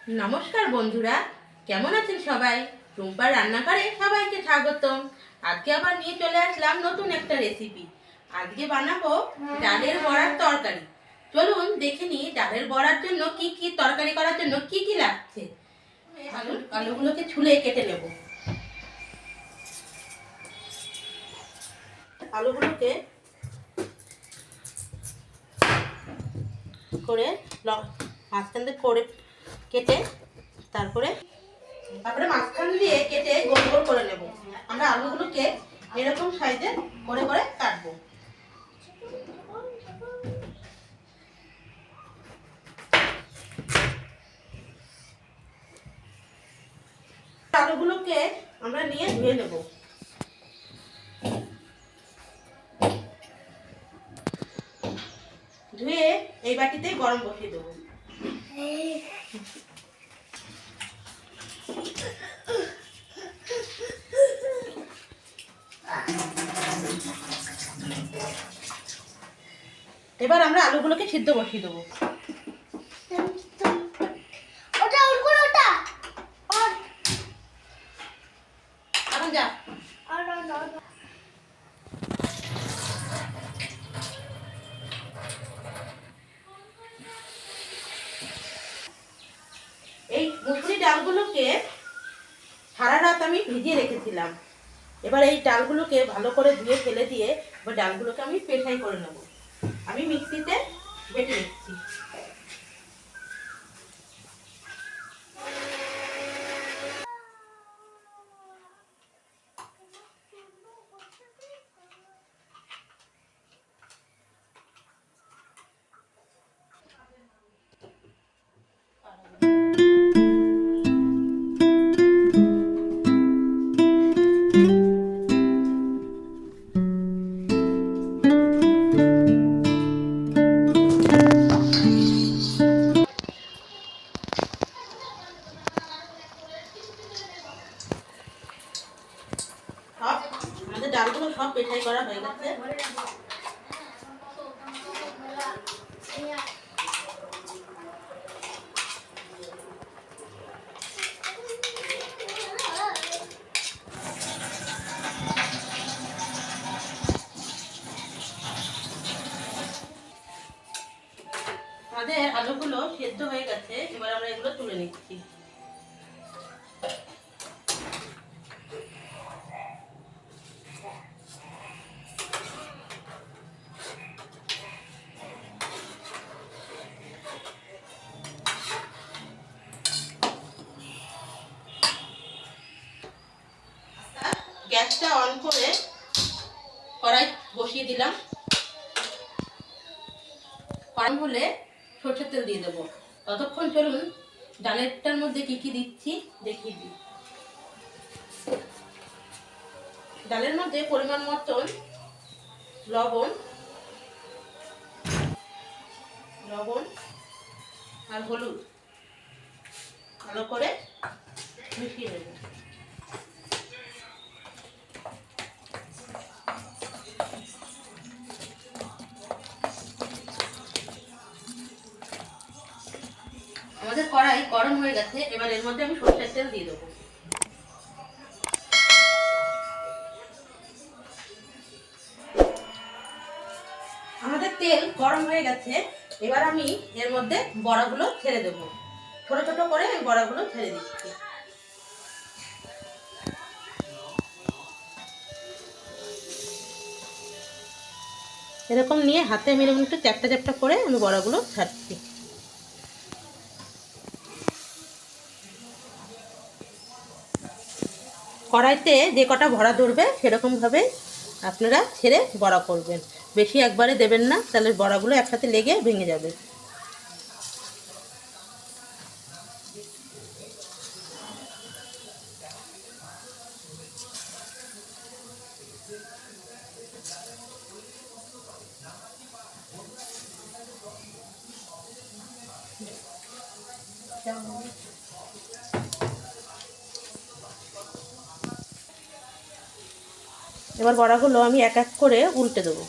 নমস্কার বন্ধুরা, কেমন আছেন সবাই? টুম্পার রান্নাঘরে সবাইকে স্বাগতম। আজকে আবার নিয়ে চলে আসলাম নতুন একটা রেসিপি। আজকে বানাবো ডালের বড়ার তরকারি। চলুন দেখে নিই ডালের বড়ার জন্য কি কি তরকারি করার জন্য কি কি লাগছে। আলুগুলোকে ছুলে কেটে নেব। আলুগুলোকে করে মাঝখান দিয়ে করে কেটে তারপরে মাঝখান দিয়ে কেটে গোল গোল করে নেব। আমরা আলুগুলোকে এরকম সাইজে করে করে কাটবো। আলুগুলোকে আমরা নিয়ে ধুয়ে নেব। ধুয়ে এই বাটিতে গরম বসিয়ে দেবো। এবার আমরা আলুগুলোকে সিদ্ধ বসিয়ে দেবো। যা এই মুসুরি ডালগুলোকে সারা রাত আমি ভিজিয়ে রেখেছিলাম। এবার এই ডালগুলোকে ভালো করে ধুয়ে ফেলে দিয়ে এবার ডালগুলোকে আমি পেটাই করে নেব। আমি মিক্সিতে বেটে নিচ্ছি। আমাদের ডালগুলো সব পেটাই করা হয়ে গেছে। আমাদের আলুগুলো সেদ্ধ হয়ে গেছে। এবার আমরা এগুলো তুলে নিচ্ছি। গ্যাসটা অন করে কড়াই বসিয়ে দিলাম। গরম হলে সরষের তেল দিয়ে দেবো। ততক্ষণ চলুন ডালেরটার মধ্যে কি কি দিচ্ছি দেখিয়ে দিই। ডালের মধ্যে পরিমাণ মতন লবণ আর হলুদ ভালো করে মিশিয়ে দেবো। আমাদের কড়াই গরম হয়ে গেছে। এবার এর মধ্যে আমি সরষের তেল দিয়ে দেবো। আমাদের তেল গরম হয়ে গেছে। এবার আমি এর মধ্যে বড়াগুলো ছেড়ে দেবো। ছোট ছোট করে আমি বড়াগুলো ছেড়ে দিচ্ছি। এরকম নিয়ে হাতে মেরে একটু চ্যাপটা চ্যাপটা করে আমি বড়াগুলো ছাড়ছি। কড়াইতে যে কটা ভরা ধরবে সেরকমভাবে আপনারা ছেড়ে বড়া করবেন। বেশি একবারে দেবেন না, তাহলে বড়াগুলো একসাথে লেগে ভেঙে যাবে। এবার বড়াগুলো আমি এক এক করে উল্টে দেবো।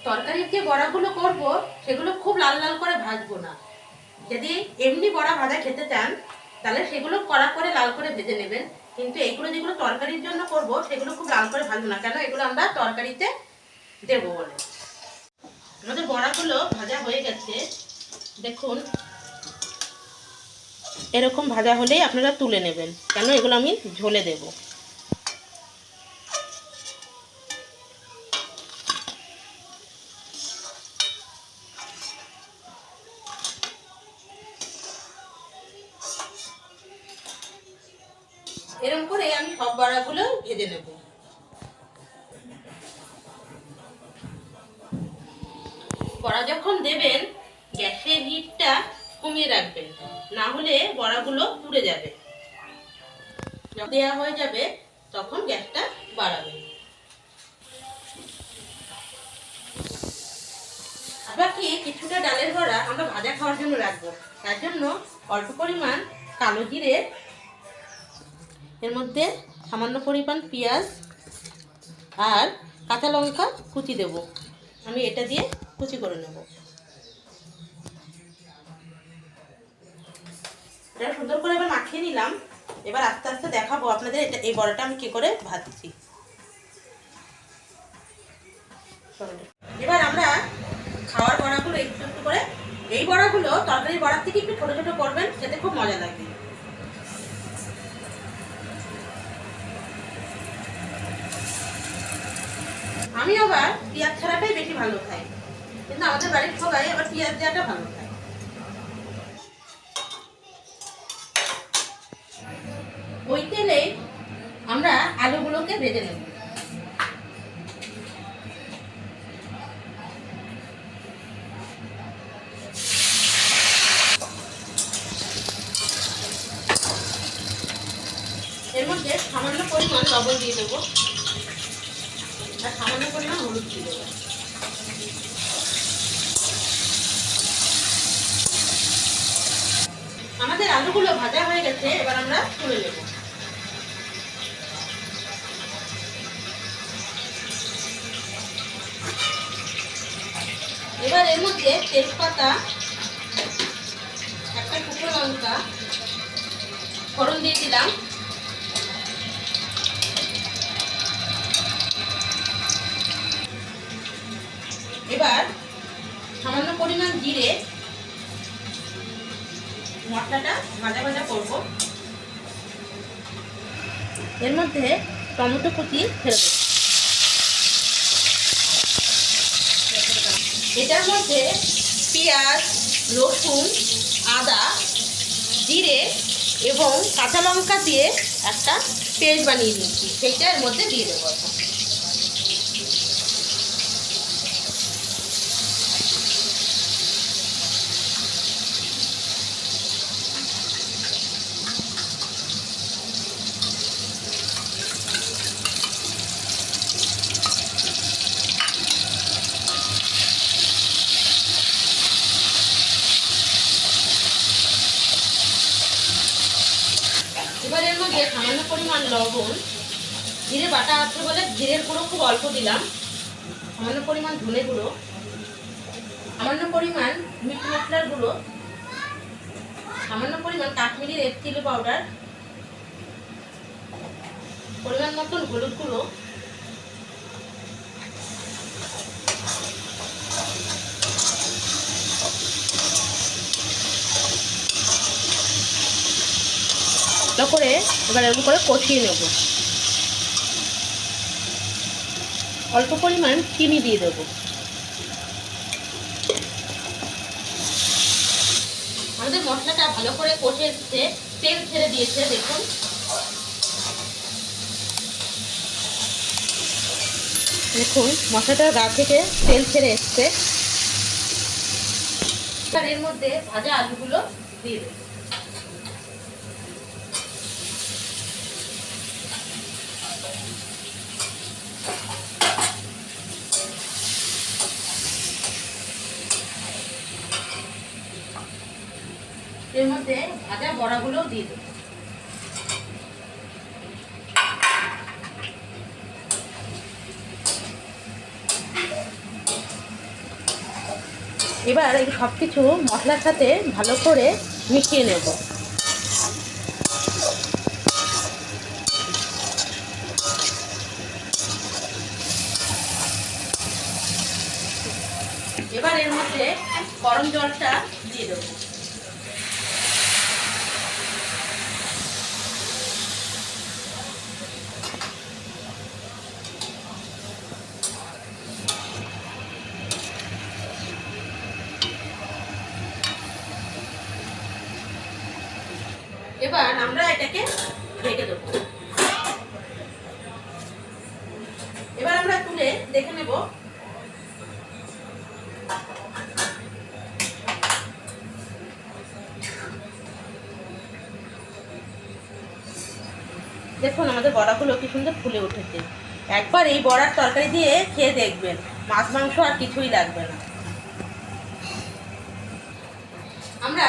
তরকারির যে বড়াগুলো করব সেগুলো খুব লাল লাল করে ভাজবো না। যদি এমনি বড়া ভাজা খেতে চান তাহলে সেগুলো কড়া করে লাল করে ভেজে নেবেন, কিন্তু এইগুলো যেগুলো তরকারির জন্য করব সেগুলো খুব লাল করে ভাজবো না, কেন এগুলো আমরা তরকারিতে দেবো বলে। আমাদের বড়াগুলো ভাজা হয়ে গেছে, দেখুন এরকম ভাজা হলেই আপনারা তুলে নেবেন, কেন এগুলো আমি ঝোলে দেব। এরকম করে আমি সব বড়াগুলো ভেজে নেব। বড়া যখন দেবেন গ্যাসের হিটটা কমিয়ে রাখবেন, না হলে বড়াগুলো পুড়ে যাবে। যখন দেওয়া হয়ে যাবে তখন গ্যাসটা বাড়াবেন। আবার কি কিছুটা ডালের বড়া আমরা ভাজা খাওয়ার জন্য রাখবো, তার জন্য অল্প পরিমাণ কালো জিরে, এর মধ্যে সামান্য পরিমাণ পেঁয়াজ আর কাঁচা লঙ্কা কুচি দেব। আমি এটা দিয়ে কুচি করে নেব। এটা সুন্দর করে এবার মাখিয়ে নিলাম। এবার আস্তে আস্তে দেখাবো আপনাদের এটা এই বড়াটা আমি কি করে ভাজছি। এবার আমরা খাওয়ার বড়াগুলো একটু একটু করে, এই বড়াগুলো তরকারি বড়ার থেকে একটু ছোট ছোট করবেন, খেতে খুব মজা লাগে। আমি আবার পেঁয়াজ ছাড়াটাই বেশি ভালো খাই, কিন্তু আমাদের বাড়ির সবাই আবার পেঁয়াজ দেওয়াটা ভালো খায়। ওই তেলে আমরা আলুগুলোকে ভেজে নেব। এর মধ্যে সামান্য পরিমাণ লবণ দিয়ে দেবো আর সামান্য পরিমাণ হলুদ দিয়ে দেবো। আমাদের আলুগুলো ভাজা হয়ে গেছে, এবার আমরা তুলে নেব। এবার এর মধ্যে তেজপাতা, একটা শুকনো লঙ্কা ফোড়ন দিয়ে দিলাম। এবার সামান্য পরিমাণ জিরে, মশলাটা ভাজা ভাজা করব। এর মধ্যে টমেটো কুচি ফেলে দেব। এটার মধ্যে পেঁয়াজ, রসুন, আদা, জিরে এবং কাঁচা লঙ্কা দিয়ে একটা পেস্ট বানিয়ে নিচ্ছি, সেইটা এর মধ্যে দিয়ে দেবো। এবার এর মধ্যে সামান্য পরিমাণ লবণ, জিরে বাটা আছে বলে জিরের গুঁড়ো খুব অল্প দিলাম, সামান্য পরিমাণ ধনে গুঁড়ো, সামান্য পরিমাণ মিট মশলার গুঁড়ো, সামান্য পরিমাণ কাশ্মীরি রেড চিলি পাউডার, পরিমাণ মতন হলুদ গুঁড়ো, করে এবার এরকম করে কষিয়ে নেব। অল্প পরিমাণ চিনি দিয়ে দেবো। আমাদের মশলাটা ভালো করে কষে এসছে, তেল ছেড়ে দিয়েছে, দেখুন। দেখুন মশলাটার গা থেকে তেল ছেড়ে এসছে। এর মধ্যে ভাজা আলুগুলো দিয়ে দেবো। এর মধ্যে ভাজা বড়াগুলোও দিয়ে দেবো। এবার এই সব কিছু মশলার সাথে ভালো করে মিশিয়ে নেব। এবার এর মধ্যে গরম জলটা দিয়ে দেবো। এবার আমরা এটাকে ঢেকে দেবো। এবার আমরা তুলে দেখে নেব। দেখুন আমাদের বড়াগুলো কি সুন্দর ফুলে উঠেছে। একবার এই বড়ার তরকারি দিয়ে খেয়ে দেখবেন, মাছ মাংস আর কিছুই লাগবে না। আমরা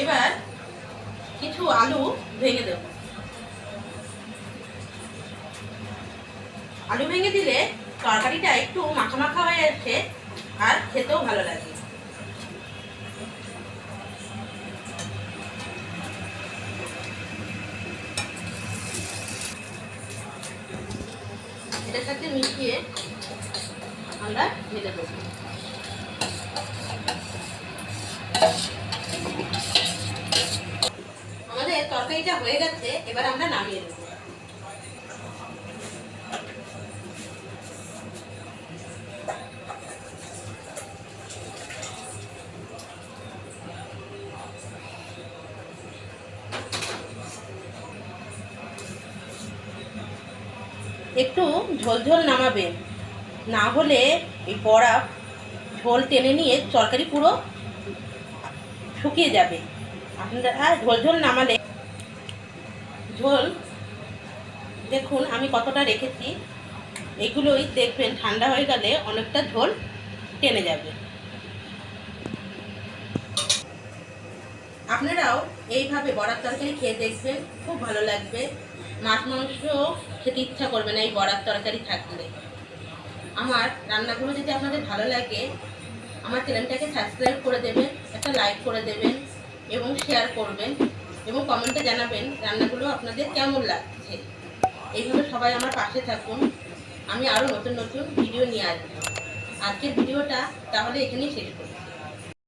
এবার কিছু আলু ভেঙে দেব। আলু ভেঙে দিলে তরকারিটা একটু মাখা মাখা হয়ে আসে আর খেতেও ভালো লাগে। এটার সাথে মিশিয়ে আমরা ভেজে দেবো। আমাদের তরকারিটা হয়ে গেছে, এবার আমরা নামিয়ে দেবো। একটু ঝোল ঝোল নামাবেন, না হলে এই বড়া ঝোল টেনে নিয়ে তরকারি পুরো শুকিয়ে যাবে। আপনারা ঝোল ঝোল নামালে ঝোল দেখুন আমি কতটা রেখেছি, এগুলোই দেখবেন ঠান্ডা হয়ে গেলে অনেকটা ঝোল টেনে যাবে। আপনারাও এইভাবে বড়ার তরকারি খেয়ে দেখবেন, খুব ভালো লাগবে। মাছ মাংস খেতে ইচ্ছা করবে না এই বড়ার তরকারি থাকলে। আমার রান্নাগুলো যদি আপনাদের ভালো লাগে, আমার চ্যানেলটাকে সাবস্ক্রাইব করে দেবেন, একটা লাইক করে দেবেন এবং শেয়ার করবেন এবং কমেন্টে জানাবেন রান্নাগুলো আপনাদের কেমন লাগছে। এইভাবে সবাই আমার পাশে থাকুন, আমি আরও নতুন নতুন ভিডিও নিয়ে আসবো। আজকের ভিডিওটা তাহলে এখানেই শেষ করি।